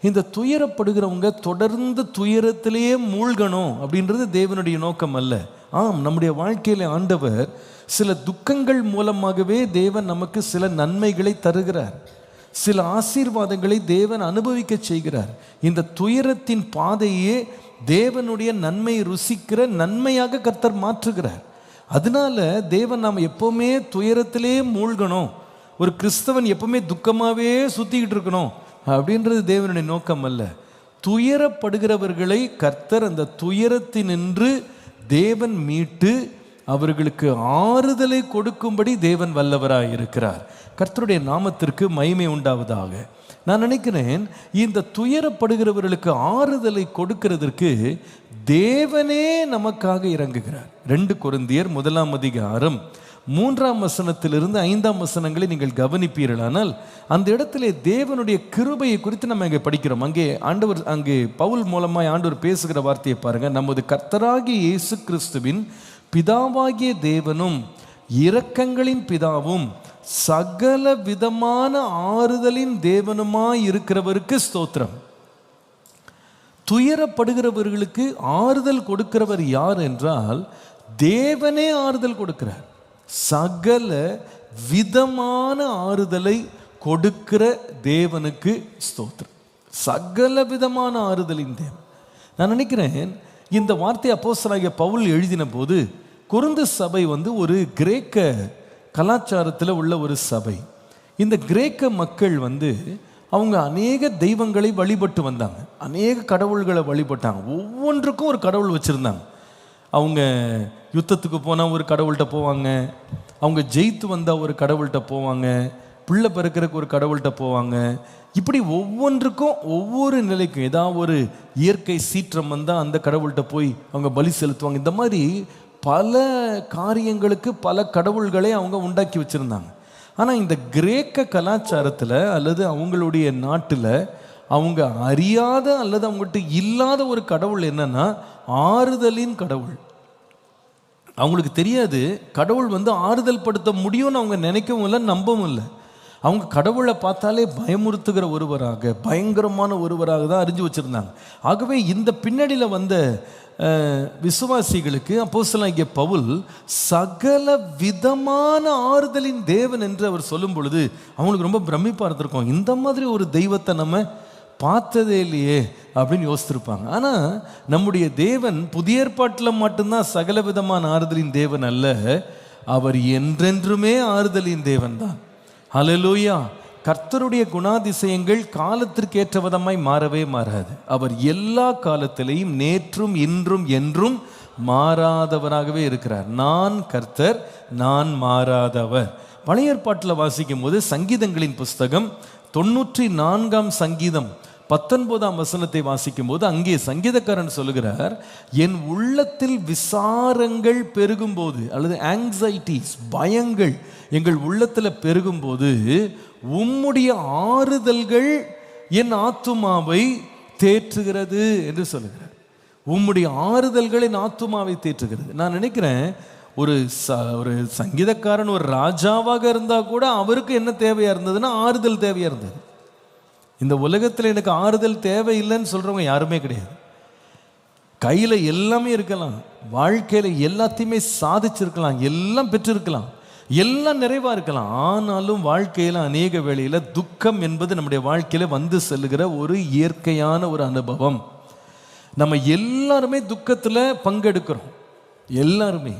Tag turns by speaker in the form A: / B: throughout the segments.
A: இந்த துயரப்படுகிறவங்க தொடர்ந்து துயரத்திலேயே மூழ்கணும் அப்படின்றது தேவனுடைய நோக்கம் அல்ல. நம்முடைய வாழ்க்கையில ஆண்டவர் சில துக்கங்கள் மூலமாகவே தேவன் நமக்கு சில நன்மைகளை தருகிறார், சில ஆசீர்வாதங்களை தேவன் அனுபவிக்க செய்கிறார். இந்த துயரத்தின் பாதையே தேவனுடைய நன்மை ருசிக்கிற நன்மையாக கர்த்தர் மாற்றுகிறார். அதனால தேவன் நாம் எப்பவுமே துயரத்திலே மூழ்கணும், ஒரு கிறிஸ்தவன் எப்பவுமே துக்கமாகவே சுற்றிக்கிட்டு இருக்கணும் அப்படின்றது தேவனுடைய நோக்கம் அல்ல. துயரப்படுகிறவர்களை கர்த்தர் அந்த துயரத்தினின்று தேவன் மீட்டு அவர்களுக்கு ஆறுதலை கொடுக்கும்படி தேவன் வல்லவராய் இருக்கிறார். கர்த்தருடைய நாமத்திற்கு மகிமை உண்டாவதாக. நான் நினைக்கிறேன், இந்த துயரப்படுகிறவர்களுக்கு ஆறுதலை கொடுக்கிறதற்கு தேவனே நமக்காக இறங்குகிறார். 2 கொரிந்தியர் 1 அதிகாரம் 3 வசனத்திலிருந்து 5 வசனங்களை நீங்கள் கவனிப்பீர்களானால் அந்த இடத்திலே தேவனுடைய கிருபையை குறித்து நம்ம இங்கே படிக்கிறோம். அங்கே பவுல் மூலமாய் ஆண்டவர் பேசுகிற வார்த்தையை பாருங்க. நமது கர்த்தராகிய இயேசு கிறிஸ்துவின் பிதாவாகிய தேவனும் இரக்கங்களின் பிதாவும் சகல விதமான ஆறுதலின் தேவனுமாய் இருக்கிறவருக்கு ஸ்தோத்திரம். துயரப்படுகிறவர்களுக்கு ஆறுதல் கொடுக்கிறவர் யார் என்றால் தேவனே ஆறுதல் கொடுக்கிறார். சகல விதமான ஆறுதலை கொடுக்கிற தேவனுக்கு ஸ்தோத்திரம். சகல விதமான ஆறுதலின் தேவன். நான் நினைக்கிறேன், இந்த வார்த்தை அப்போஸ்தலனாகிய பவுல் எழுதின போது கொரிந்து சபை ஒரு கிரேக்க கலாச்சாரத்தில் உள்ள ஒரு சபை. இந்த கிரேக்க மக்கள் அவங்க அநேக தெய்வங்களை வழிபட்டு வந்தாங்க, அநேக கடவுள்களை வழிபட்டாங்க. ஒவ்வொன்றுக்கும் ஒரு கடவுள் வச்சுருந்தாங்க. அவங்க யுத்தத்துக்கு போனால் ஒரு கடவுள்கிட்ட போவாங்க, அவங்க ஜெயித்து வந்தால் ஒரு கடவுள்கிட்ட போவாங்க, பிள்ளை பிறக்கிறதுக்கு ஒரு கடவுள்கிட்ட போவாங்க. இப்படி ஒவ்வொன்றுக்கும் ஒவ்வொரு நிலைக்கும் ஏதாவது ஒரு இயற்கை சீற்றம் வந்தால் அந்த கடவுள்கிட்ட போய் அவங்க பலி செலுத்துவாங்க. இந்த மாதிரி பல காரியங்களுக்கு பல கடவுள்களை அவங்க உண்டாக்கி வச்சுருந்தாங்க. ஆனால் இந்த கிரேக்க கலாச்சாரத்தில் அல்லது அவங்களுடைய நாட்டில் அவங்க அறியாத அல்லது அவங்கள்ட்ட இல்லாத ஒரு கடவுள் என்னன்னா ஆறுதலின் கடவுள். அவங்களுக்கு தெரியாது கடவுள் ஆறுதல் படுத்த முடியும்னு அவங்க நினைக்கவும் இல்லை, நம்பவும் இல்லை. அவங்க கடவுளை பார்த்தாலே பயமுறுத்துகிற ஒருவராக, பயங்கரமான ஒருவராக தான் அறிஞ்சு வச்சுருந்தாங்க. ஆகவே இந்த பின்னணியில் வந்த விசுவாசிகளுக்கு அப்போஸ்தலனாகிய பவுல் சகல விதமான ஆறுதலின் தேவன் என்று அவர் சொல்லும் பொழுது அவங்களுக்கு ரொம்ப பிரமிப்பாக இருந்திருக்கும். இந்த மாதிரி ஒரு தெய்வத்தை நம்ம பார்த்ததே இல்லையே அப்படின்னு யோசித்திருப்பாங்க. ஆனால் நம்முடைய தேவன் புதிய ஏற்பாட்டில் மட்டும்தான் சகல விதமான ஆறுதலின் தேவன் அல்ல, அவர் என்றென்றுமே ஆறுதலின் தேவன் தான். ஹல்லேலூயா. கர்த்தருடைய குணாதிசயங்கள் காலத்திற்கு ஏற்ற விதமாய் மாறவே மாறாது. அவர் எல்லா காலத்திலையும் நேற்றும் இன்றும் என்றும் மாறாதவராகவே இருக்கிறார். நான் கர்த்தர், நான் மாறாதவர். பழைய ஏற்பாட்டில் வாசிக்கும் போது சங்கீதங்களின் புஸ்தகம் 94 சங்கீதம் 19 வசனத்தை வாசிக்கும் போது அங்கே சங்கீதக்காரன் சொல்லுகிறார், என் உள்ளத்தில் விசாரங்கள் பெருகும் போது அல்லது ஆங்ஸைட்டிஸ் பயங்கள் எங்கள் உள்ளத்தில் பெருகும் போது உம்முடைய ஆறுதல்கள் என் ஆத்துமாவை தேற்றுகிறது என்று சொல்லுகிறார். உம்முடைய ஆறுதல்கள் என் ஆத்துமாவை தேற்றுகிறது. நான் நினைக்கிறேன், ஒரு சங்கீதக்காரன் ஒரு ராஜாவாக இருந்தால் கூட அவருக்கு என்ன தேவையா இருந்ததுன்னா ஆறுதல் தேவையா இருந்தது. இந்த உலகத்தில் எனக்கு ஆறுதல் தேவையில்லைன்னு சொல்றவங்க யாருமே கிடையாது. கையில் எல்லாமே இருக்கலாம், வாழ்க்கையில் எல்லாத்தையுமே சாதிச்சிருக்கலாம், எல்லாம் பெற்றிருக்கலாம், எல்லாம் நிறைவாக இருக்கலாம். ஆனாலும் வாழ்க்கையில் அநேக வேளையில் துக்கம் என்பது நம்முடைய வாழ்க்கையில் செல்லுகிற ஒரு இயற்கையான ஒரு அனுபவம். நம்ம எல்லாருமே துக்கத்தில் பங்கெடுக்கிறோம். எல்லாருமே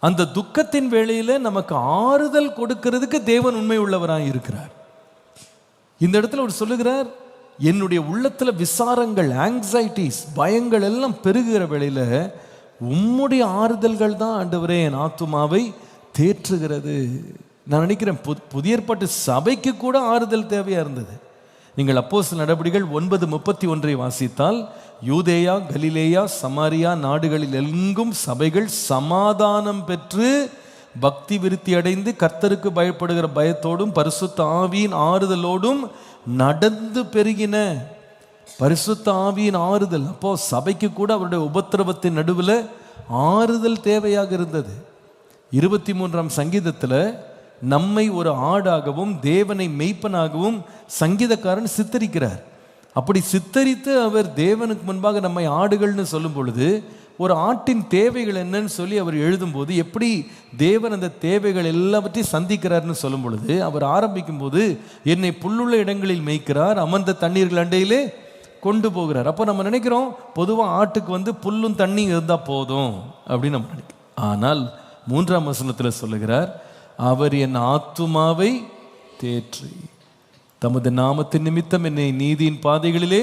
A: அந்த துக்கத்தின் வேளையில் நமக்கு ஆறுதல் கொடுக்கிறதுக்கு தேவன் உண்மை உள்ளவராக இருக்கிறார். இந்த இடத்துல அவர் சொல்லுகிறார், என்னுடைய உள்ளத்தில் விசாரங்கள் ஆங்ஸைட்டிஸ் பயங்கள் எல்லாம் பெருகிற வேளையில் உம்முடைய ஆறுதல்கள் தான் ஆண்டவரே என் ஆத்துமாவை தேற்றுகிறது. நான் நினைக்கிறேன் புதிய ஏற்பாட்டு சபைக்கு கூட ஆறுதல் தேவையா இருந்தது. நீங்கள் அப்போஸ்தலர் நடபடிகள் 9:31 வாசித்தால், யூதேயா கலிலேயா சமாரியா நாடுகளில் எங்கும் சபைகள் சமாதானம் பெற்று பக்தி விருத்தி அடைந்து கர்த்தருக்கு பயப்படுகிற பயத்தோடும் பரிசுத்த ஆவியின் ஆறுதலோடும் நடந்து பெருகின. பரிசுத்த ஆவியின் ஆறுதல். அப்போ சபைக்கு கூட அவருடைய உபத்திரவத்தின் நடுவில் ஆறுதல் தேவையாக இருந்தது. 23 சங்கீதத்தில் நம்மை ஒரு ஆடாகவும் தேவனை மெய்ப்பனாகவும் சங்கீதக்காரன் சித்தரிக்கிறார். அப்படி சித்தரித்து அவர் தேவனுக்கு முன்பாக நம்மை ஆடுகள்னு சொல்லும் பொழுது, ஒரு ஆட்டின் தேவைகள் என்னன்னு சொல்லி அவர் எழுதும்போது, எப்படி தேவன் அந்த தேவைகள் எல்லாவற்றையும் சந்திக்கிறார்னு சொல்லும் பொழுது, அவர் ஆரம்பிக்கும் போது என்னை புல்லுள்ள இடங்களில் மேய்க்கிறார், அமர்ந்த தண்ணீர்கள் அண்டையிலே கொண்டு போகிறார். அப்போ நம்ம நினைக்கிறோம் பொதுவாக ஆட்டுக்கு புல்லும் தண்ணி இருந்தால் போதும் அப்படின்னு நம்ம நினைக்கிறோம். ஆனால் 3ஆம் வசனத்தில் சொல்லுகிறார், அவர் என் ஆத்துமாவை தேற்றி தமது நாமத்தின் நிமித்தம் என்னை நீதியின் பாதைகளிலே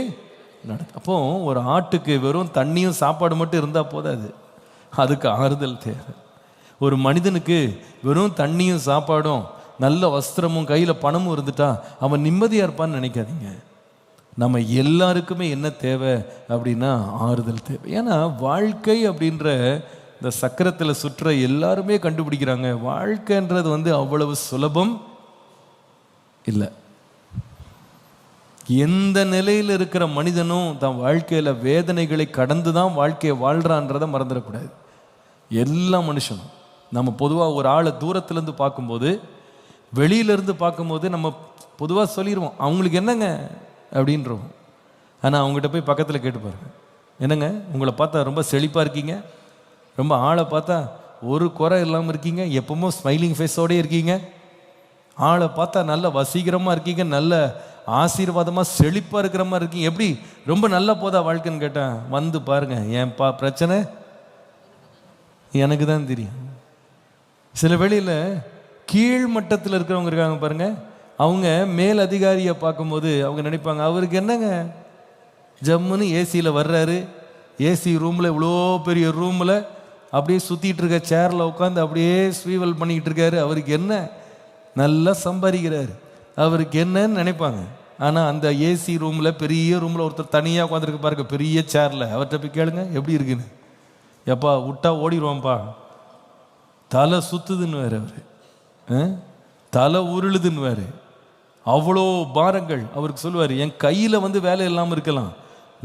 A: அப்போ ஒரு ஆட்டுக்கு வெறும் தண்ணியும் சாப்பாடு மட்டும் இருந்தால் போதாது, அதுக்கு ஆறுதல் தேவை. ஒரு மனிதனுக்கு வெறும் தண்ணியும் சாப்பாடும் நல்ல வஸ்திரமும் கையில் பணமும் இருந்துட்டா அவன் நிம்மதியாக இருப்பான்னு நினைக்காதீங்க. நம்ம எல்லாருக்குமே என்ன தேவை அப்படின்னா ஆறுதல் தேவை. ஏன்னா வாழ்க்கை அப்படின்ற இந்த சக்கரத்தில் சுற்ற எல்லாருமே கண்டுபிடிக்கிறாங்க, வாழ்க்கைன்றது அவ்வளவு சுலபம் இல்லை. எந்த நிலையில் இருக்கிற மனிதனும் தன் வாழ்க்கையில் வேதனைகளை கடந்து தான் வாழ்க்கையை வாழ்கிறான்றதை மறந்துடக்கூடாது. எல்லா மனுஷனும் நம்ம பொதுவாக ஒரு ஆளை தூரத்துலேருந்து பார்க்கும்போது, வெளியிலேருந்து பார்க்கும்போது நம்ம பொதுவாக சொல்லிடுவோம் அவங்களுக்கு என்னங்க அப்படின்றோம். ஆனால் அவங்ககிட்ட போய் பக்கத்தில் கேட்டு பாருங்க, என்னங்க உங்களை பார்த்தா ரொம்ப செழிப்பாக இருக்கீங்க, ரொம்ப ஆளை பார்த்தா ஒரு குறை இல்லாமல் இருக்கீங்க, எப்பவுமே ஸ்மைலிங் ஃபேஸோடே இருக்கீங்க, ஆளை பார்த்தா நல்ல வசீகரமாக இருக்கீங்க, நல்ல ஆசீர்வாதமாக செழிப்பாக இருக்கிற மாதிரி இருக்கீங்க, எப்படி ரொம்ப நல்லா போதா வாழ்க்கைன்னு கேட்டேன். வந்து பாருங்க, என் பிரச்சனை எனக்கு தான் தெரியும். சில வேளையில் கீழ் மட்டத்தில் இருக்கிறவங்க இருக்காங்க பாருங்க, அவங்க மேல் அதிகாரியை பார்க்கும்போது அவங்க நினைப்பாங்க அவருக்கு என்னங்க ஜம்முன்னு ஏசியில் வர்றாரு, ஏசி ரூமில் இவ்வளோ பெரிய ரூமில் அப்படியே சுற்றிட்டு இருக்க சேரில் உட்காந்து அப்படியே ஸ்வீவல் பண்ணிக்கிட்டு இருக்காரு, அவருக்கு என்ன நல்லா சம்பாதிக்கிறாரு, அவருக்கு என்னன்னு நினைப்பாங்க. ஆனால் அந்த ஏசி ரூமில் பெரிய ரூமில் ஒருத்தர் தனியாக உட்காந்துருக்கு பாருங்க பெரிய சேரில், அவர்கிட்ட போய் கேளுங்க எப்படி இருக்குன்னு, எப்பா விட்டா ஓடிடுவான்ப்பா, தலை சுத்துதுன்னு வேறு, அவர் தலை உருளுதுன்னு வேறு, அவ்வளோ பாரங்கள். அவருக்கு சொல்லுவார், என் கையில் வேலை இல்லாமல் இருக்கலாம்,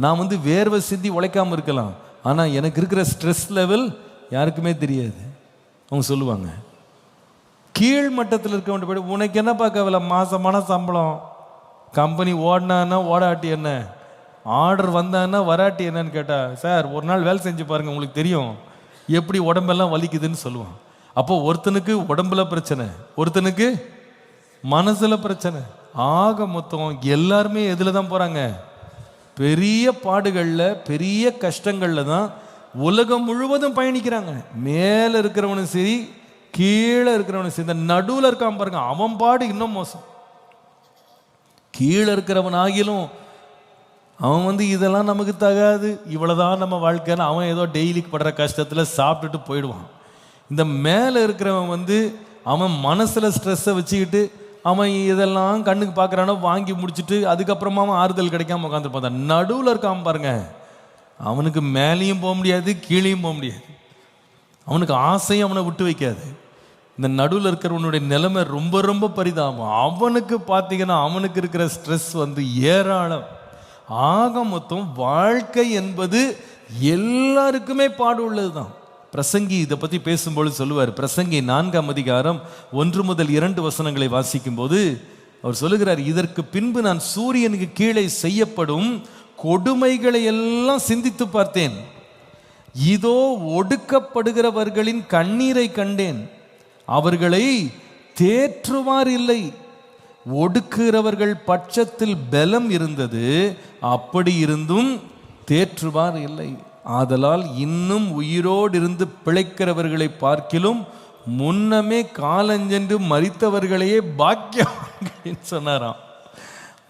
A: நான் வேர்வை சிந்தி உழைக்காமல் இருக்கலாம், ஆனால் எனக்கு இருக்கிற ஸ்ட்ரெஸ் லெவல் யாருக்குமே தெரியாது. அவங்க சொல்லுவாங்க கீழ் மட்டத்தில் இருக்கவன் போய்ட்டு, உனக்கு என்னப்பா கவலை, மாதமான சம்பளம், கம்பெனி ஓடினான்னா ஓடாட்டி என்ன, ஆர்டர் வந்தான்னா வராட்டி என்னன்னு கேட்டால், சார் ஒரு நாள் வேலை செஞ்சு பாருங்கள் உங்களுக்கு தெரியும் எப்படி உடம்பெல்லாம் வலிக்குதுன்னு சொல்லுவான். அப்போ ஒருத்தனுக்கு உடம்புல பிரச்சனை, ஒருத்தனுக்கு மனசில் பிரச்சனை, ஆக மொத்தம் எல்லாருமே எதில் தான் போகிறாங்க, பெரிய பாடுகளில் பெரிய கஷ்டங்களில் தான் உலகம் முழுவதும் பயணிக்கிறாங்க. மேலே இருக்கிறவனும் சரி கீழே இருக்கிறவனும் சரி, இந்த நடுவில் இருக்கான் பாருங்க அவன் பாடு இன்னும் மோசம். கீழே இருக்கிறவன் ஆகிலும் அவன் இதெல்லாம் நமக்கு தகாது, இவ்வளோதான் நம்ம வாழ்க்கைன்னு அவன் ஏதோ டெய்லிக்கு படுற கஷ்டத்தில் சாப்பிட்டுட்டு போயிடுவான். இந்த மேலே இருக்கிறவன் அவன் மனசில் ஸ்ட்ரெஸ்ஸை வச்சுக்கிட்டு அவன் இதெல்லாம் கண்ணுக்கு பார்க்குறானோ வாங்கி முடிச்சுட்டு அதுக்கப்புறமா அவன் ஆறுதல் கிடைக்காம உட்காந்துருப்பான். நடுவில் இருக்காம பாருங்க, அவனுக்கு மேலேயும் போக முடியாது கீழேயும் போக முடியாது, அவனுக்கு ஆசையும் அவனை விட்டு வைக்காது. இந்த நடுவில் இருக்கிறவனுடைய நிலைமை ரொம்ப ரொம்ப பரிதாபம். அவனுக்கு பார்த்தீங்கன்னா அவனுக்கு இருக்கிற ஸ்ட்ரெஸ் ஏராளம். ஆக மொத்தம் வாழ்க்கை என்பது எல்லாருக்குமே பாடு உள்ளது தான். பிரசங்கி இதை பற்றி பேசும்போது சொல்லுவார். பிரசங்கி 4ஆம் அதிகாரம் 1 முதல் 2 வசனங்களை வாசிக்கும் போது அவர் சொல்லுகிறார், இதற்கு பின்பு நான் சூரியனுக்கு கீழே செய்யப்படும் கொடுமைகளை எல்லாம் சிந்தித்து பார்த்தேன், இதோ ஒடுக்கப்படுகிறவர்களின் கண்ணீரை கண்டேன், அவர்களை தேற்றுவார் இல்லை, ஒடுக்குகிறவர்கள் பட்சத்தில் பலம் இருந்தது, அப்படி இருந்தும் தேற்றுவார் இல்லை, ஆதலால் இன்னும் உயிரோடு இருந்து பிழைக்கிறவர்களை பார்க்கிலும் முன்னமே காலஞ்சென்று மரித்தவர்களையே பாக்கியம் சொன்னாராம்.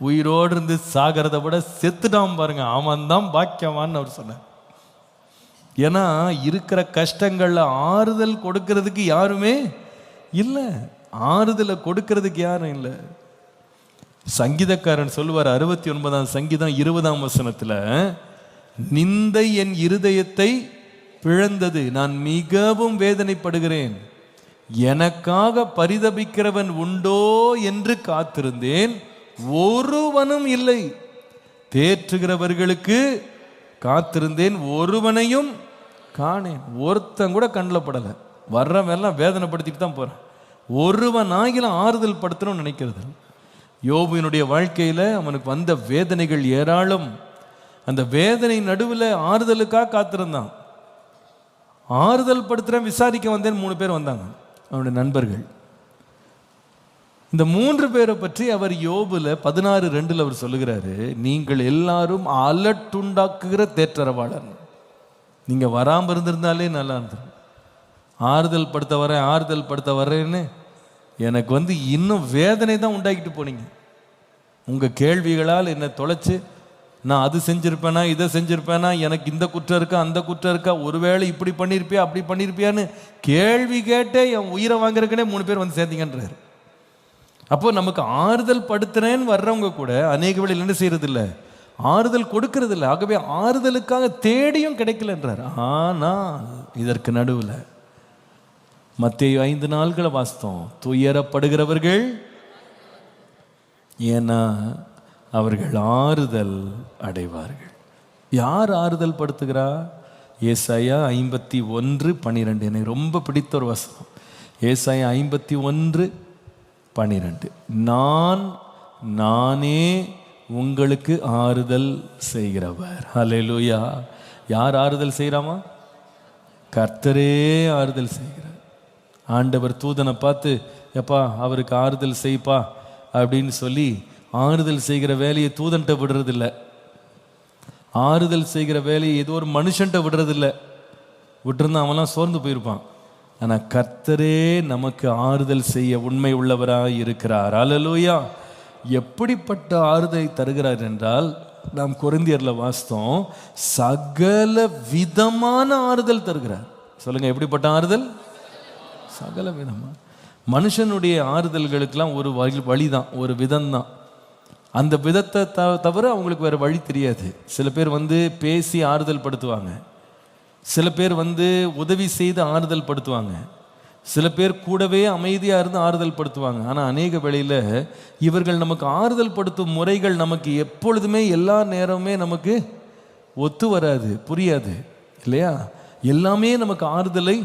A: உயிரோடு இருந்து சாகிறத விட செத்துட்டான் பாருங்க அவன் தான் பாக்கியவான்னு அவர் சொன்னார். ஏன்னா இருக்கிற கஷ்டங்கள்ல ஆறுதல் கொடுக்கறதுக்கு யாருமே இல்லை, ஆறுதலை கொடுக்கறதுக்கு யாரும் இல்லை. சங்கீதக்காரன் சொல்லுவார் 69ஆம் சங்கீதம் 20ஆம் வசனத்துல, நிந்தை என் இருதயத்தை பிளந்தது, நான் மிகவும் வேதனைப்படுகிறேன், எனக்காக பரிதபிக்கிறவன் உண்டோ என்று காத்திருந்தேன், ஒருவனும் இல்லை, தேற்றுகிறவர்களுக்கு காத்திருந்தேன், ஒருவனையும் காணேன். ஒருத்தன் கூட கண்ணில் படலை, வர்றவெல்லாம் வேதனைப்படுத்திட்டு தான் போறேன், ஒருவன் ஆகிலும் ஆறுதல் படுத்தணும்னு நினைக்கிறது. யோபுவினுடைய வாழ்க்கையில் அவனுக்கு வந்த வேதனைகள் ஏராளம். அந்த வேதனை நடுவில் ஆறுதலுக்காக காத்திருந்தான். ஆறுதல் படுத்துகிறேன் விசாரிக்க வந்தேன் 3 பேர் வந்தாங்க, அவனுடைய நண்பர்கள். இந்த 3 பேரை பற்றி அவர் யோபுல 16:2 அவர் சொல்லுகிறாரு, நீங்கள் எல்லாரும் அலட்டுண்டாக்குகிற தேற்றரவாளர். நீங்கள் வராமல் இருந்திருந்தாலே நல்லா இருந்தது. ஆறுதல் படுத்த வரேன்னு எனக்கு இன்னும் வேதனை தான் உண்டாக்கிட்டு போனீங்க. உங்கள் கேள்விகளால் என்னை தொலைச்சு, நான் அது செஞ்சிருப்பேனா இதை செஞ்சிருப்பேனா, எனக்கு இந்த குற்றம் இருக்கா அந்த குற்றம் இருக்கா, ஒருவேளை இப்படி பண்ணியிருப்பியா அப்படி பண்ணியிருப்பியான்னு கேள்வி கேட்டே என் உயிரை வாங்குறதுக்குனே 3 பேர் சேர்ந்தீங்கன்றாரு. அப்போ நமக்கு ஆறுதல் படுத்துறேன்னு வர்றவங்க கூட அநேக வேளையில் என்ன செய்யறது இல்லை, ஆறுதல் கொடுக்கறது இல்லை. ஆகவே ஆறுதலுக்காக தேடியும் கிடைக்கலன்றார். ஆனால் இதற்கு நடுவில் மத்தேயு 5 நாள்களை வாசித்தோம். துயரப்படுகிறவர்கள், ஏன்னா அவர்கள் ஆறுதல் அடைவார்கள். யார் ஆறுதல் படுத்துகிறா? ஏசாயா 51:12 எனக்கு ரொம்ப பிடித்த ஒரு வசனம். ஏசாயா 51:12, நானே உங்களுக்கு ஆறுதல் செய்கிறவர். ஹல்லேலூயா. யார் ஆறுதல் செய்கிறாமா? கர்த்தரே ஆறுதல் செய்கிறார். ஆண்டவர் தூதனை பார்த்து, எப்பா அவருக்கு ஆறுதல் செய்ப்பா அப்படின்னு சொல்லி ஆறுதல் செய்கிற வேலையை தூதன்ட்ட விடுறதில்லை. ஆறுதல் செய்கிற வேலையை ஏதோ ஒரு மனுஷன்ட்ட விடுறதில்லை. விட்டுருந்தா அவன்லாம் சோர்ந்து போயிருப்பான். ஆனால் கர்த்தரே நமக்கு ஆறுதல் செய்ய உண்மை உள்ளவராக இருக்கிறார். அல்லேலூயா. எப்படிப்பட்ட ஆறுதலை தருகிறார் என்றால், நாம் கொரிந்தியர்ல வாசித்தோம், சகல விதமான ஆறுதல் தருகிறார். சொல்லுங்க, எப்படிப்பட்ட ஆறுதல்? சகல விதமான. மனுஷனுடைய ஆறுதல்களுக்கெல்லாம் ஒரு வழிதான், ஒரு விதம்தான். அந்த விதத்தை தவிர அவங்களுக்கு வேறு வழி தெரியாது. சில பேர் பேசி ஆறுதல் படுத்துவாங்க, சில பேர் உதவி செய்து ஆறுதல் படுத்துவாங்க, சில பேர் கூடவே அமைதியாக இருந்து ஆறுதல் படுத்துவாங்க. ஆனால் அநேக வேளையில் இவர்கள் நமக்கு ஆறுதல் படுத்தும் முறைகள் நமக்கு எப்பொழுதுமே எல்லா நேரமுமே நமக்கு ஒத்து வராது, புரியாது இல்லையா? எல்லாமே நமக்கு ஆறுதலை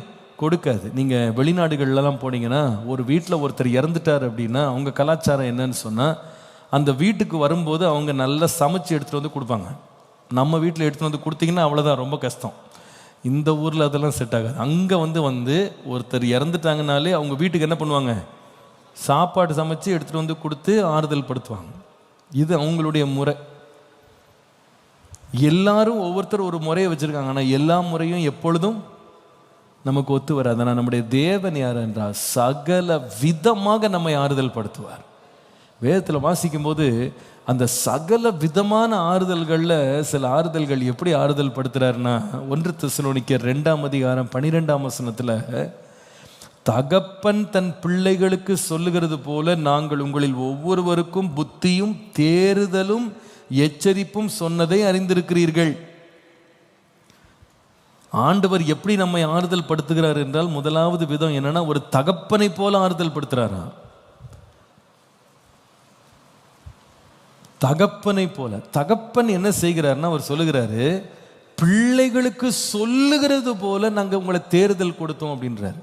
A: கொடுக்காது. நீங்கள் வெளிநாடுகள்லாம் போனீங்கன்னா, ஒரு வீட்டில் ஒருத்தர் இறந்துட்டார் அப்படின்னா அவங்க கலாச்சாரம் என்னன்னு சொன்னால், அந்த வீட்டுக்கு வரும்போது அவங்க நல்லா சமைச்சு எடுத்துகிட்டு கொடுப்பாங்க. நம்ம வீட்டில் எடுத்துகிட்டு கொடுத்தீங்கன்னா அவ்வளோதான், ரொம்ப கஷ்டம். இந்த ஊரில் அதெல்லாம் செட் ஆகாது. அங்கே ஒருத்தர் இறந்துட்டாங்கனாலே அவங்க வீட்டுக்கு என்ன பண்ணுவாங்க, சாப்பாடு சமைச்சு எடுத்துகிட்டு கொடுத்து ஆறுதல் படுத்துவாங்க. இது அவங்களுடைய முறை. எல்லாரும் ஒவ்வொருத்தர் ஒரு முறையை வச்சுருக்காங்க. ஆனால் எல்லா முறையும் எப்பொழுதும் நமக்கு ஒத்து வராது. ஆனால் நம்முடைய தேவன் யார் என்றால், சகல விதமாக நம்மை ஆறுதல் படுத்துவார். வேதத்தில் வாசிக்கும் போது அந்த சகல விதமான ஆறுதல்களில் சில ஆறுதல்கள் எப்படி ஆறுதல் படுத்துறாருன்னா, 1 தெசலோனிக்கர் 2:12 தகப்பன் தன் பிள்ளைகளுக்கு சொல்லுகிறது போல நாங்கள் உங்களில் ஒவ்வொருவருக்கும் புத்தியும் தேறுதலும் எச்சரிப்பும் சொன்னதை அறிந்திருக்கிறீர்கள். ஆண்டவர் எப்படி நம்மை ஆறுதல் படுத்துகிறார் என்றால், முதலாவது விதம் என்னன்னா, ஒரு தகப்பனை போல ஆறுதல் படுத்துறாரா. தகப்பனை போல. தகப்பன் என்ன செய்கிறார்னா, அவர் சொல்லுகிறாரு, பிள்ளைகளுக்கு சொல்லுகிறது போல நாங்கள் உங்களை தேர்தல் கொடுத்தோம் அப்படின்றாரு.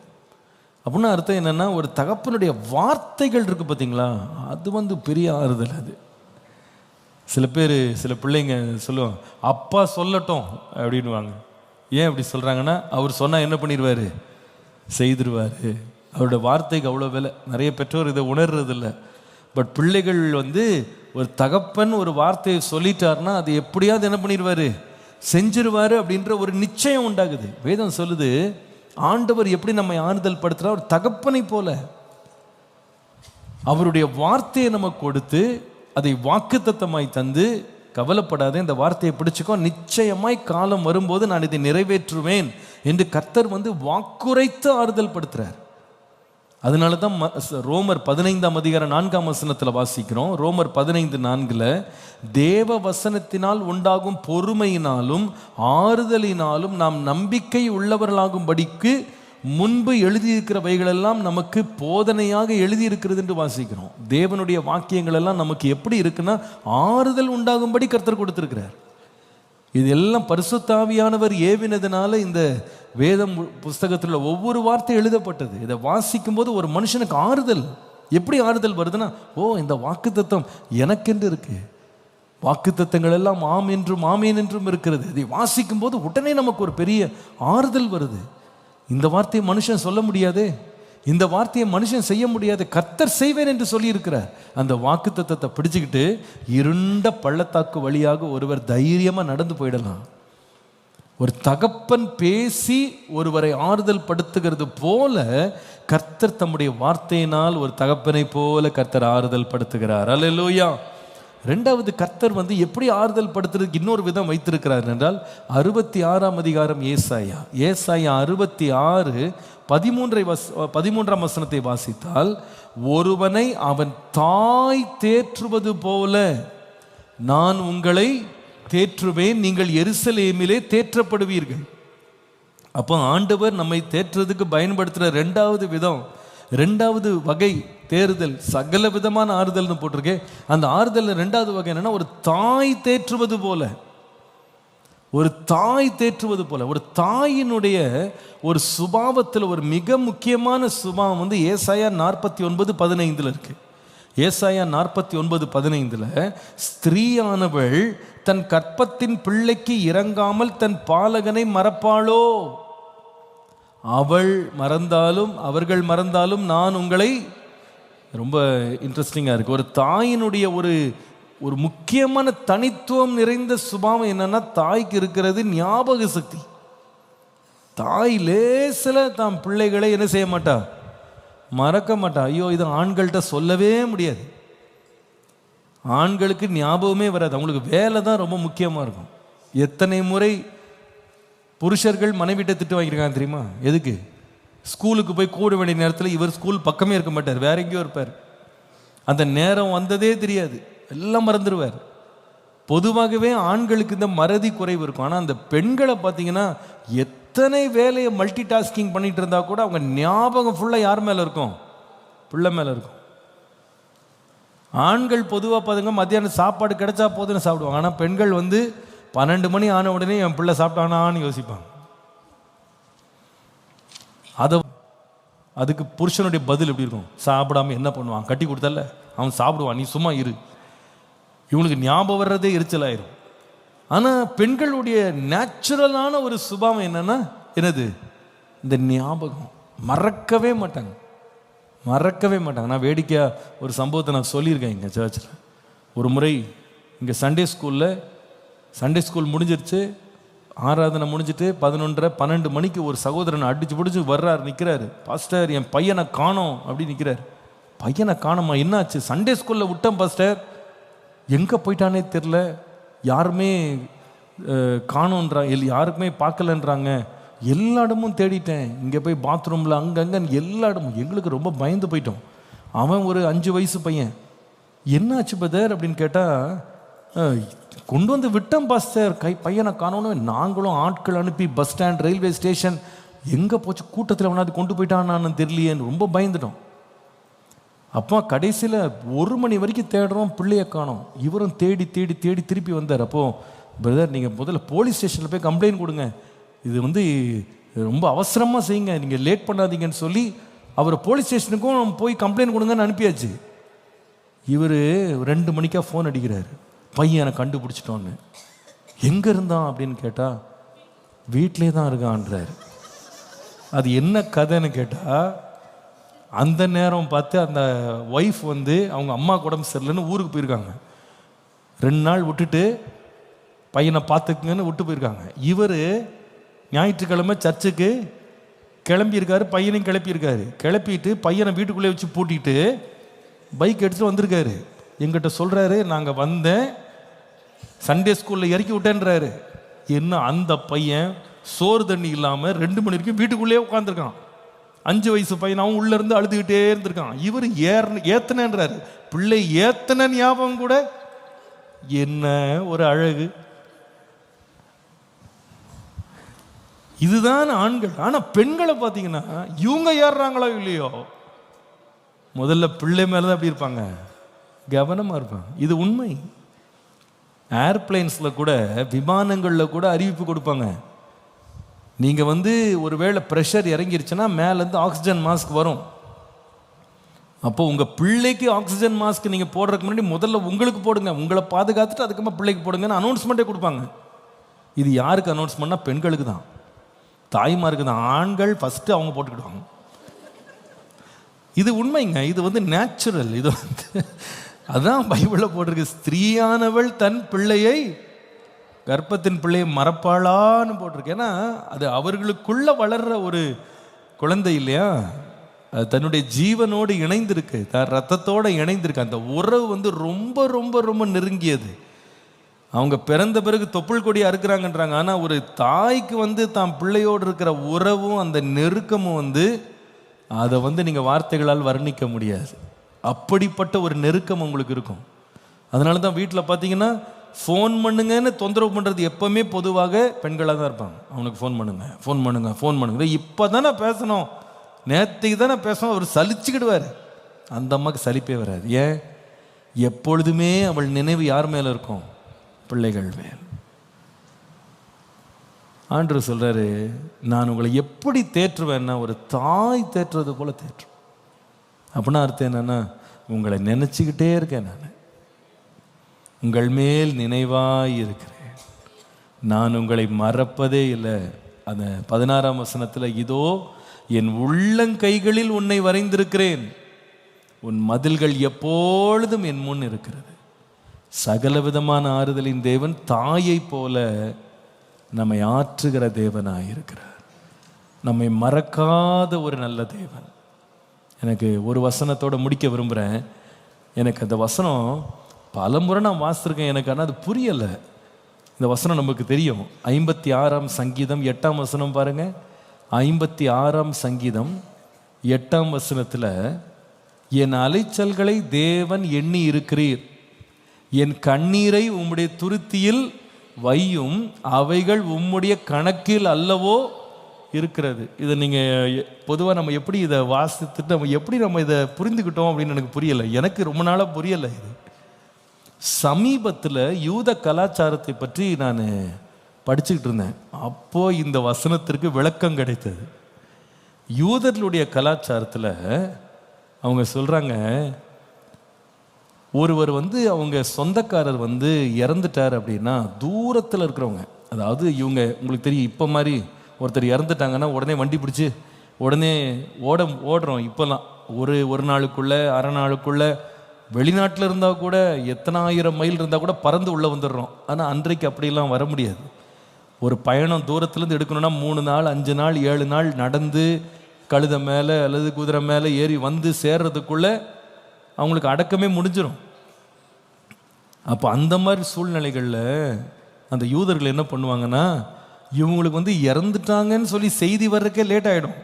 A: அப்படின்னா அர்த்தம் என்னன்னா, ஒரு தகப்பனுடைய வார்த்தைகள் இருக்கு பார்த்தீங்களா, அது பெரிய ஆறுதல். அது சில பேர் சில பிள்ளைங்க சொல்லுவாங்க, அப்பா சொல்லட்டும் அப்படின்வாங்க. ஏன் அப்படி சொல்கிறாங்கன்னா, அவர் சொன்னால் என்ன பண்ணிடுவார், செய்திருவார். அவரோட வார்த்தைக்கு அவ்வளோ வேலை. நிறைய பெற்றோர் இதை உணர்றதில்லை. பட் பிள்ளைகள் ஒரு தகப்பன் ஒரு வார்த்தையை சொல்லிட்டார்னா அது எப்படியாவது என்ன பண்ணிடுவார், செஞ்சிருவார் அப்படின்ற ஒரு நிச்சயம் உண்டாகுது. வேதம் சொல்லுது, ஆண்டவர் எப்படி நம்மை ஆறுதல் படுத்துகிறார், ஒரு தகப்பனை போல அவருடைய வார்த்தையை நமக்கு கொடுத்து அதை வாக்குத்தத்தமாய் தந்து, கவலைப்படாத, இந்த வார்த்தையை பிடிச்சுக்கோ, நிச்சயமாய் காலம் வரும்போது நான் இதை நிறைவேற்றுவேன் என்று கர்த்தர் வாக்குரைத்து ஆறுதல் படுத்துறார். அதனால தான் ரோமர் 15:4 வாசிக்கிறோம். ரோமர் 15:4 தேவ வசனத்தினால் உண்டாகும் பொறுமையினாலும் ஆறுதலினாலும் நாம் நம்பிக்கை உள்ளவர்களாகும்படிக்கு முன்பு எழுதியிருக்கிறவைகளெல்லாம் நமக்கு போதனையாக எழுதியிருக்கிறது என்று வாசிக்கிறோம். தேவனுடைய வாக்கியங்கள் எல்லாம் நமக்கு எப்படி இருக்குன்னா, ஆறுதல் உண்டாகும்படி கர்த்தர் கொடுத்திருக்கிறார். இது எல்லாம் பரிசுத்தாவியானவர் ஏவினதுனால இந்த வேதம் புஸ்தகத்தில் ஒவ்வொரு வார்த்தை எழுதப்பட்டது. இதை வாசிக்கும் போது ஒரு மனுஷனுக்கு ஆறுதல். எப்படி ஆறுதல் வருதுன்னா, ஓ இந்த வாக்குத்தத்தம் எனக்கென்று இருக்கு. வாக்குத்தத்தங்கள் எல்லாம் ஆம் என்றும் ஆமேன் என்றும் இருக்கிறது. இதை வாசிக்கும் போது உடனே நமக்கு ஒரு பெரிய ஆறுதல் வருது. இந்த வார்த்தையை மனுஷன் சொல்ல முடியாதே, இந்த வார்த்தையை மனுஷன் செய்ய முடியாது, கர்த்தர் செய்வேன் என்று சொல்லி இருக்கிறார். அந்த வாக்குத்தத்தத்தை பிடிச்சுக்கிட்டு இருண்ட பள்ளத்தாக்கு வழியாக ஒருவர் தைரியமா நடந்து போயிடலாம். ஒரு தகப்பன் பேசி ஒருவரை ஆறுதல் படுத்துகிறது போல கர்த்தர் தம்முடைய வார்த்தையினால் ஒரு தகப்பனை போல கர்த்தர் ஆறுதல் படுத்துகிறார். அல்லேலூயா. ரெண்டாவது, கர்த்தர் எப்படி ஆறுதல் படுத்துறதுக்கு இன்னொரு விதம் வைத்திருக்கிறார் என்றால் 66ஆம் அதிகாரம் ஏசாயா 66 13ஆம் வசனத்தை வாசித்தால், ஒருவனை அவன் தாய் தேற்றுவது போல நான் உங்களை தேற்றுவேன், நீங்கள் எருசலேமிலே தேற்றப்படுவீர்கள். அப்போ ஆண்டவர் நம்மை தேற்றுறதுக்கு பயன்படுத்துகிற ரெண்டாவது வகை தேறுதல், சகல விதமான ஆறுதல்னு போட்டிருக்கேன். அந்த ஆறுதல் ரெண்டாவது வகை என்னன்னா, ஒரு தாய் தேற்றுவது போல. ஒரு தாய் தேற்றுவது போல. ஒரு தாயினுடைய ஒரு சுபாவத்தில் ஒரு மிக முக்கியமான சுபாவம் ஏசாயா 49:15 இருக்கு. ஏசாயா 49:15 ஸ்திரீயானவள் தன் கற்பத்தின் பிள்ளைக்கு இறங்காமல் தன் பாலகனை மறப்பாளோ? அவள் மறந்தாலும் அவர்கள் மறந்தாலும் நான் உங்களை. ரொம்ப இன்ட்ரெஸ்டிங்காக இருக்கு. ஒரு தாயினுடைய ஒரு முக்கியமான தனித்துவம் நிறைந்த சுபாவம் என்னன்னா, தாய்க்கு இருக்கிறது ஞாபக சக்தி. தாய் லேசில் தான் பிள்ளைகளை என்ன செய்ய மாட்டா, மறக்க மாட்டா. ஐயோ, இது ஆண்கள்கிட்ட சொல்லவே முடியாது. ஆண்களுக்கு ஞாபகமே வராது. அவங்களுக்கு வேலை தான் ரொம்ப முக்கியமாக இருக்கும். எத்தனை முறை புருஷர்கள் மனைவிட்ட திட்டு வாங்கியிருக்காங்க தெரியுமா? எதுக்கு? ஸ்கூலுக்கு போய் கூட வேண்டிய நேரத்தில் இவர் ஸ்கூல் பக்கமே இருக்க மாட்டார், வேற எங்கேயோ இருப்பார். அந்த நேரம் வந்ததே தெரியாது, எல்லாம் மறந்துடுவார். பொதுவாகவே ஆண்களுக்கு இந்த மறதி குறைவு இருக்கும். ஆனால் அந்த பெண்களை பார்த்தீங்கன்னா, எத்தனை வேலையை மல்டி டாஸ்கிங் பண்ணிட்டு இருந்தா கூட அவங்க ஞாபகம் ஃபுல்லாக யார் மேலே இருக்கும்? பிள்ளை மேலே இருக்கும். ஆண்கள் பொதுவாக பார்த்துங்க, மத்தியானம் சாப்பாடு கிடைச்சா போதுன்னு சாப்பிடுவாங்க. ஆனால் பெண்கள் 12 மணி ஆன உடனே என் பிள்ளை சாப்பிட்டானான்னு யோசிப்பாங்க. அதுக்கு புருஷனுடைய பதில் எப்படி இருக்கும்? சாப்பிடாம என்ன பண்ணுவான்? கட்டி கொடுத்தல, அவன் சாப்பிடுவான், நீ சும்மா இரு. இவனுக்கு ஞாபகம் வர்றதே எரிச்சலாயிரும். ஆனால் பெண்களுடைய நேச்சுரலான ஒரு சுபாவம் என்னன்னா, இந்த ஞாபகம். மறக்கவே மாட்டாங்க. நான் வேடிக்கையாக ஒரு சம்பவத்தை நான் சொல்லியிருக்கேன் இங்கே சர்ச்சில். ஒரு முறை இங்கே சண்டே ஸ்கூல் முடிஞ்சிருச்சு, ஆராதனை முடிஞ்சிட்டு 11:30-12 மணிக்கு ஒரு சகோதரன் அடிச்சு பிடிச்சி நிற்கிறாரு. பாஸ்டர், என் பையனை காணோம் அப்படி நிற்கிறார். பையனை காணோமா? என்னாச்சு? சண்டே ஸ்கூலில் விட்டேன் பாஸ்டர், எங்கே போயிட்டானே தெரில, யாருமே காணோன்றாங்க, யாருக்குமே பார்க்கலன்றாங்க, எல்லா இடமும் தேடிட்டேன், இங்கே போய் பாத்ரூமில் அங்கங்கே எல்லா இடமும். எங்களுக்கு ரொம்ப பயந்து போயிட்டோம். அவன் ஒரு 5 வயசு பையன். என்னாச்சு பதர் அப்படின்னு கேட்டால், கொண்டு வந்து விட்டோம் பாஸ்டர், பையனை காணோன்னு. நாங்களும் ஆட்கள் அனுப்பி பஸ் ஸ்டாண்ட், ரயில்வே ஸ்டேஷன், எங்கே போச்சு, கூட்டத்தில் அவனாது கொண்டு போயிட்டான்னு தெரியலையேன்னு ரொம்ப பயந்துட்டோம். அப்போ கடைசியில் 1 மணி வரைக்கும் தேடுறோம், பிள்ளையை காணோம். இவரும் தேடி தேடி தேடி திருப்பி வந்தார். அப்போது பிரதர், நீங்கள் முதல்ல போலீஸ் ஸ்டேஷனில் போய் கம்ப்ளைண்ட் கொடுங்க, இது ரொம்ப அவசரமாக செய்யுங்க, நீங்கள் லேட் பண்ணாதீங்கன்னு சொல்லி அவரை போலீஸ் ஸ்டேஷனுக்கும் போய் கம்ப்ளைண்ட் கொடுங்கன்னு அனுப்பியாச்சு. இவர் 2 மணிக்காக ஃபோன் அடிக்கிறார், பையனை கண்டுபிடிச்சிட்டோன்னு. எங்கே இருந்தான் அப்படின்னு கேட்டால், வீட்டிலே தான் இருக்கான்றார். அது என்ன கதைன்னு கேட்டால், அந்த நேரம் பார்த்து அந்த ஒய்ஃப் அவங்க அம்மா உடம்பு சரியில்லைன்னு ஊருக்கு போயிருக்காங்க. 2 நாள் விட்டுட்டு பையனை பார்த்துக்குங்கன்னு விட்டு போயிருக்காங்க. இவர் ஞாயிற்றுக்கிழமை சர்ச்சுக்கு கிளம்பியிருக்காரு, பையனையும் கிளப்பிட்டு பையனை வீட்டுக்குள்ளே வச்சு பூட்டிட்டு பைக் எடுத்துகிட்டு வந்திருக்காரு. எங்கிட்ட சொல்கிறாரு, நாங்கள் வந்தேன், சண்டே ஸ்கூலில் இறக்கி விட்டேன்றாரு. என்ன, அந்த பையன் சோறு தண்ணி இல்லாமல் 2 மணி வரைக்கும் வீட்டுக்குள்ளேயே உட்காந்துருக்கான். 5 வயசு பையன், அவன் உள்ளேருந்து அழுதுகிட்டே இருந்திருக்கான். இவர் ஏத்தனன்றாரு. பிள்ளை ஏத்தன ஞாபகம் கூட. என்ன ஒரு அழகு! இதுதான் ஆண்கள். ஆனால் பெண்களை பார்த்தீங்கன்னா, இவங்க ஏறுறாங்களோ இல்லையோ, முதல்ல பிள்ளை மேலே தான் அப்படி இருப்பாங்க, கவனமாக இருப்பாங்க. இது உண்மை. ஏர்பிளைன்ஸில் கூட, விமானங்களில் கூட அறிவிப்பு கொடுப்பாங்க. நீங்கள் ஒருவேளை ப்ரெஷர் இறங்கிருச்சுன்னா மேலேருந்து ஆக்சிஜன் மாஸ்க் வரும். அப்போ உங்கள் பிள்ளைக்கு ஆக்சிஜன் மாஸ்க் நீங்கள் போடுறதுக்கு முன்னாடி முதல்ல உங்களுக்கு போடுங்க, உங்களை பாதுகாத்துட்டு அதுக்கப்புறமா பிள்ளைக்கு போடுங்கன்னு அனௌன்ஸ்மெண்ட்டே கொடுப்பாங்க. இது யாருக்கு அனௌன்ஸ்மெண்ட்னா பெண்களுக்கு தான், தாய்மாருக்கு தான். ஆண்கள் ஃபஸ்ட்டு அவங்க போட்டுக்கிடுவாங்க. இது உண்மைங்க, இது வந்து நேச்சுரல். இது வந்து அதான் பைபிளில் போட்டிருக்கு, ஸ்திரீயானவள் தன் பிள்ளையை, கர்ப்பத்தின் பிள்ளையை மறப்பாளான்னு போட்டிருக்கு. ஏன்னா அது அவர்களுக்குள்ள வளர்ற ஒரு குழந்தை இல்லையா, அது தன்னுடைய ஜீவனோடு இணைந்திருக்கு, ரத்தத்தோடு இணைந்திருக்கு. அந்த உறவு வந்து ரொம்ப ரொம்ப ரொம்ப நெருங்கியது. அவங்க பிறந்த பிறகு தொப்புள் கொடி அறுக்கிறாங்கன்றாங்க. ஆனால் ஒரு தாய்க்கு வந்து தான் பிள்ளையோடு இருக்கிற உறவும் அந்த நெருக்கமும் வந்து அதை வந்து நீங்கள் வார்த்தைகளால் வர்ணிக்க முடியாது. அப்படிப்பட்ட ஒரு நெருக்கம் உங்களுக்கு இருக்கும். அதனால தான் வீட்டில் பார்த்தீங்கன்னா ஃபோன் பண்ணுங்கன்னு தொந்தரவு பண்ணுறது எப்போவுமே பொதுவாக பெண்களாக தான் இருப்பாங்க. அவனுக்கு ஃபோன் பண்ணுங்க, ஃபோன் பண்ணுங்க, ஃபோன் பண்ணுங்க. இப்போ தானே பேசணும், நேற்றுக்கு தானே பேசணும். அவர் சலிச்சுக்கிடுவார். அந்த அம்மாவுக்கு சலிப்பே வராது. ஏன்? எப்பொழுதுமே அவள் நினைவு யார் மேலே இருக்கும்? பிள்ளைகள் மேல். ஆண்டவர் சொல்றாரு, நான் உங்களை எப்படி தேற்றுவேன்னா ஒரு தாய் தேற்றுறது போல தேற்று. அப்படின்னா அர்த்தம் என்னன்னா, உங்களை நினைச்சுக்கிட்டே இருக்கேன், நான் உங்கள் மேல் நினைவாய் இருக்கிறேன், நான் உங்களை மறப்பதே இல்லை. அந்த 16ஆம் வசனத்தில், இதோ என் உள்ளங்கைகளில் உன்னை வரைந்திருக்கிறேன், உன் மதில்கள் எப்பொழுதும் என் முன் இருக்கிறது. சகல விதமான ஆறுதலின் தேவன் தாயை போல நம்மை ஆற்றுகிற தேவனாயிருக்கிறார். நம்மை மறக்காத ஒரு நல்ல தேவன். எனக்கு ஒரு வசனத்தோட முடிக்க விரும்புகிறேன். எனக்கு அந்த வசனம் பல முறை நான் வாசித்திருக்கேன், எனக்கு ஆனால் அது புரியலை. இந்த வசனம் நமக்கு தெரியும். 56ஆம் சங்கீதம் 8ஆம் வசனம் பாருங்க. 56ஆம் சங்கீதம் 8ஆம் வசனத்தில், என் அலைச்சல்களை தேவன் எண்ணி இருக்கிறீர், என் கண்ணீரை உம்முடைய துருத்தியில் வையும், அவைகள் உம்முடைய கணக்கில் அல்லவோ இருக்கிறது. இதை நீங்கள் பொதுவாக நம்ம எப்படி இதை வாசித்துட்டு நம்ம இதை புரிந்துக்கிட்டோம் அப்படின்னு எனக்கு புரியலை. எனக்கு ரொம்ப நாளாக புரியலை. இது சமீபத்தில் யூத கலாச்சாரத்தை பற்றி நான் படிச்சுக்கிட்டு இருந்தேன். அப்போது இந்த வசனத்திற்கு விளக்கம் கிடைத்தது. யூதர்களுடைய கலாச்சாரத்தில் அவங்க சொல்கிறாங்க, ஒருவர் வந்து அவங்க சொந்தக்காரர் வந்து இறந்துட்டார் அப்படின்னா தூரத்தில் இருக்கிறவங்க, அதாவது இவங்க உங்களுக்கு தெரியும், இப்போ மாதிரி ஒருத்தர் இறந்துட்டாங்கன்னா உடனே வண்டி பிடிச்சி உடனே ஓடுறோம். இப்போல்லாம் ஒரு நாளுக்குள்ளே அரை நாளுக்குள்ளே வெளிநாட்டில் இருந்தால் கூட எத்தனை ஆயிரம் மைல் இருந்தால் கூட பறந்து உள்ளே வந்துடுறோம். ஆனால் அன்றைக்கு அப்படிலாம் வர முடியாது. ஒரு பயணம் தூரத்துலேருந்து எடுக்கணும்னா 3 நாள் 5 நாள் 7 நாள் நடந்து கழுதை மேலே அல்லது குதிரை மேலே ஏறி வந்து சேர்றதுக்குள்ளே அவங்களுக்கு அடக்கமே முடிஞ்சிடும். அப்போ அந்த மாதிரி சூழ்நிலைகளில் அந்த யூதர்கள் என்ன பண்ணுவாங்கன்னா, இவங்களுக்கு வந்து இறந்துட்டாங்கன்னு சொல்லி செய்தி வர்றதுக்கே லேட் ஆகிடும்.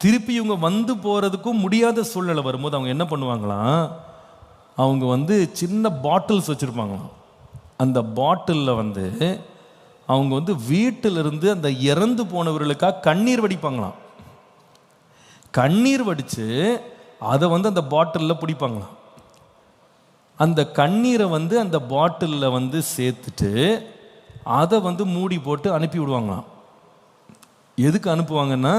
A: திருப்பி இவங்க வந்து போகிறதுக்கும் முடியாத சூழ்நிலை வரும்போது அவங்க என்ன பண்ணுவாங்களாம், அவங்க வந்து சின்ன பாட்டில்ஸ் வச்சுருப்பாங்களாம். அந்த பாட்டிலில் வந்து அவங்க வந்து வீட்டிலிருந்து அந்த இறந்து போனவர்களுக்காக கண்ணீர் வடிப்பாங்களாம். கண்ணீர் வடித்து அதை வந்து அந்த பாட்டிலில் பிடிப்பாங்களாம். அந்த கண்ணீரை வந்து அந்த பாட்டிலில் வந்து சேர்த்துட்டு அதை வந்து மூடி போட்டு அனுப்பி விடுவாங்களாம். எதுக்கு அனுப்புவாங்கன்னா,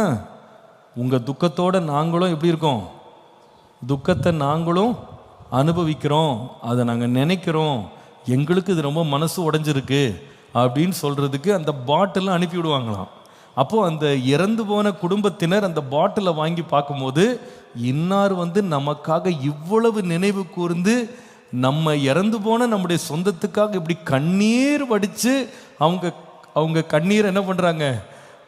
A: உங்கள் துக்கத்தோடு நாங்களும் எப்படி இருக்கோம், துக்கத்தை நாங்களும் அனுபவிக்கிறோம், அதை நாங்கள் நினைக்கிறோம், எங்களுக்கு இது ரொம்ப மனசு உடைஞ்சிருக்கு அப்படின்னு சொல்கிறதுக்கு அந்த பாட்டிலில் அனுப்பி விடுவாங்களாம். அப்போது அந்த இறந்து போன குடும்பத்தினர் அந்த பாட்டிலை வாங்கி பார்க்கும்போது, இன்னார் வந்து நமக்காக இவ்வளவு நினைவு கூர்ந்து நம்ம இறந்து போன நம்முடைய சொந்தத்துக்காக இப்படி கண்ணீர் வடித்து அவங்க கண்ணீர் என்ன பண்ணுறாங்க,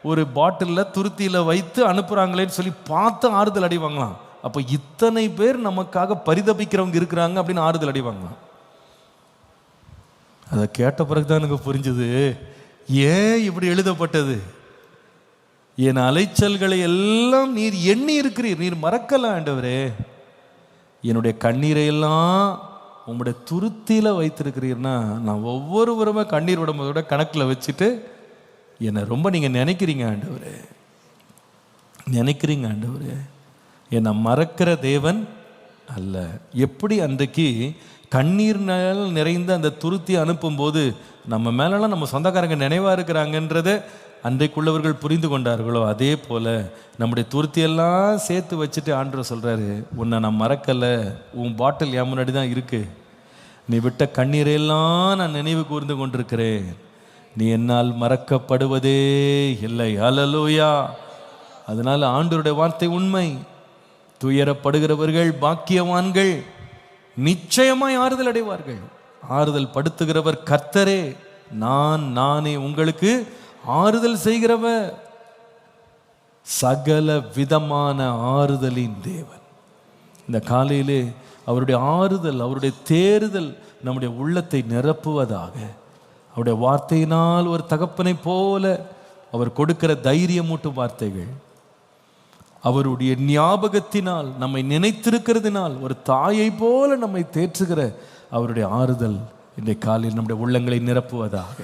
A: ஒரு பாட்டிலில் துருத்தியில் வைத்து அனுப்புகிறாங்களேன்னு சொல்லி பார்த்து ஆறுதல் அடைவாங்களாம். அப்போ இத்தனை பேர் நமக்காக பரிதபிக்கிறவங்க இருக்கிறாங்க அப்படின்னு ஆறுதல் அடைவாங்களாம். அதை கேட்ட பிறகு தான் எனக்கு புரிஞ்சுது, ஏன் இப்படி எழுதப்பட்டது. என் அலைச்சல்களை எல்லாம் நீர் எண்ணி இருக்கிறீர், நீர் மறக்கல ஆண்டவரே. என்னுடைய கண்ணீரை எல்லாம் உங்களுடைய துருத்தியில் வைத்திருக்கிறீர்னா, நான் ஒவ்வொருவருமே கண்ணீர் விடும்போதோட கணக்கில் வச்சுட்டு என்னை ரொம்ப நீங்கள் நினைக்கிறீங்க ஆண்டவரே, நினைக்கிறீங்க ஆண்டவரே. என்னை மறக்கிற தேவன் அல்ல. எப்படி அன்றைக்கு கண்ணீர் நிறைந்த அந்த துருத்தி அனுப்பும்போது நம்ம மேலெல்லாம் நம்ம சொந்தக்காரங்க நினைவாக இருக்கிறாங்கன்றத அன்றைக்குள்ளவர்கள் புரிந்து கொண்டார்களோ அதே போல நம்முடைய துருத்தியெல்லாம் சேர்த்து வச்சுட்டு ஆண்டவர் சொல்றாரு, உன்னை நான் மறக்கலை, உன் பாட்டில் என் முன்னாடி தான் இருக்கு, நீ விட்ட கண்ணீரையெல்லாம் நான் நினைவு கூர்ந்து கொண்டிருக்கிறேன், நீ என்னால் மறக்கப்படுவதே இல்லை. ஹல்லேலூயா. அதனால ஆண்டவருடைய வார்த்தை உண்மை. துயரப்படுகிறவர்கள் பாக்கியவான்கள், நிச்சயமாய் ஆறுதல் அடைவார்கள். ஆறுதல் படுத்துகிறவர் கர்த்தரே, நானே உங்களுக்கு ஆறுதல் செய்கிறவர். சகல விதமான ஆறுதலின் தேவன். இந்த காலையிலே அவருடைய ஆறுதல், அவருடைய தேறுதல் நம்முடைய உள்ளத்தை நிரப்புவதாக. அவருடைய வார்த்தையினால் ஒரு தகப்பனை போல அவர் கொடுக்கிற தைரியமூட்டும் வார்த்தைகள், அவருடைய ஞாபகத்தினால் நம்மை நினைத்திருக்கிறதுனால் ஒரு தாயை போல நம்மை தேற்றுகிற அவருடைய ஆறுதல் இன்றைய காலையில் நம்முடைய உள்ளங்களை நிரப்புவதாக.